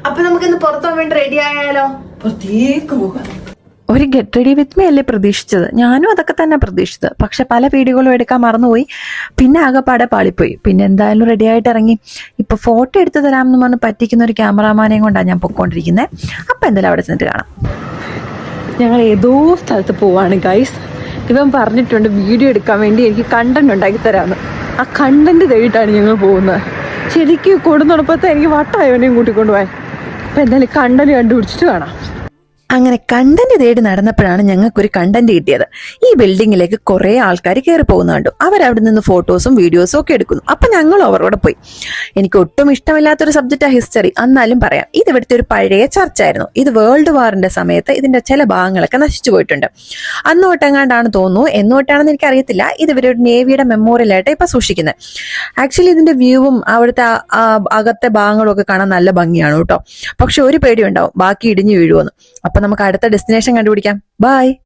അപ്പൊ നമുക്കിന്ന് പുറത്തു വേണ്ടി റെഡി ആയാലോ? പുറത്തേക്ക് പോകാം. ഒരു ഗെറ്റ് റെഡി വിത്ത് മീ അല്ലേ പ്രതീക്ഷിച്ചത്? ഞാനും അതൊക്കെ തന്നെ പ്രതീക്ഷിച്ചത്. പക്ഷെ പല വീഡിയോകളും എടുക്കാൻ മറന്നുപോയി. പിന്നെ ആകെപ്പാടെ പാളിപ്പോയി. പിന്നെ എന്തായാലും റെഡി ആയിട്ട് ഇറങ്ങി. ഇപ്പൊ ഫോട്ടോ എടുത്തു തരാമെന്ന് പറഞ്ഞ് പറ്റിക്കുന്ന ഒരു ക്യാമറാമാനെയും കൊണ്ടാണ് ഞാൻ പൊക്കോണ്ടിരിക്കുന്നത്. അപ്പൊ എന്തായാലും അവിടെ ചെന്നിട്ട് കാണാം. ഞങ്ങൾ ഏതോ സ്ഥലത്ത് പോവാണ് ഗൈസ്. ഇവൻ പറഞ്ഞിട്ടുണ്ട് വീഡിയോ എടുക്കാൻ വേണ്ടി എനിക്ക് കണ്ടന്റ് ഉണ്ടാക്കി തരാമെന്ന്. ആ കണ്ടന്റ് തേടിയിട്ടാണ് ഞങ്ങൾ പോകുന്നത്. ശരിക്കും കൊടുന്നുണപ്പത്തെ എനിക്ക് വട്ടായവനെയും കൂട്ടിക്കൊണ്ടുപോയി. അപ്പൊ എന്തായാലും കണ്ടന്റ് കണ്ടുപിടിച്ചിട്ട് കാണാം. അങ്ങനെ കണ്ടന്റ് തേടി നടന്നപ്പോഴാണ് ഞങ്ങൾക്കൊരു കണ്ടന്റ് കിട്ടിയത്. ഈ ബിൽഡിങ്ങിലേക്ക് കുറെ ആൾക്കാർ കയറി പോകുന്ന കണ്ടു. അവരവിടെ നിന്ന് ഫോട്ടോസും വീഡിയോസും ഒക്കെ എടുക്കുന്നു. അപ്പൊ ഞങ്ങൾ അവരോട് പോയി. എനിക്ക് ഒട്ടും ഇഷ്ടമില്ലാത്തൊരു സബ്ജക്റ്റാ ഹിസ്റ്ററി. എന്നാലും പറയാം, ഇത് ഇവിടുത്തെ ഒരു പഴയ ചർച്ചായിരുന്നു. ഇത് വേൾഡ് വാറിന്റെ സമയത്ത് ഇതിന്റെ ചില ഭാഗങ്ങളൊക്കെ നശിച്ചു പോയിട്ടുണ്ട്. അന്നോട്ടെങ്ങാണ്ടാണ് തോന്നുന്നു, എന്നോട്ടാണെന്ന് എനിക്ക് അറിയത്തില്ല. ഇത് ഇവരൊരു നേവിയുടെ മെമ്മോറിയലായിട്ട് ഇപ്പൊ സൂക്ഷിക്കുന്നത്. ആക്ച്വലി ഇതിന്റെ വ്യൂവും അവിടുത്തെ അകത്തെ ഭാഗങ്ങളും ഒക്കെ കാണാൻ നല്ല ഭംഗിയാണ് കേട്ടോ. പക്ഷെ ഒരു പേടി ഉണ്ടാവും, ബാക്കി ഇടിഞ്ഞു വീഴുമെന്ന്. അപ്പൊ നമുക്ക് അടുത്ത ഡെസ്റ്റിനേഷൻ കണ്ടുപിടിക്കാം. ബൈ.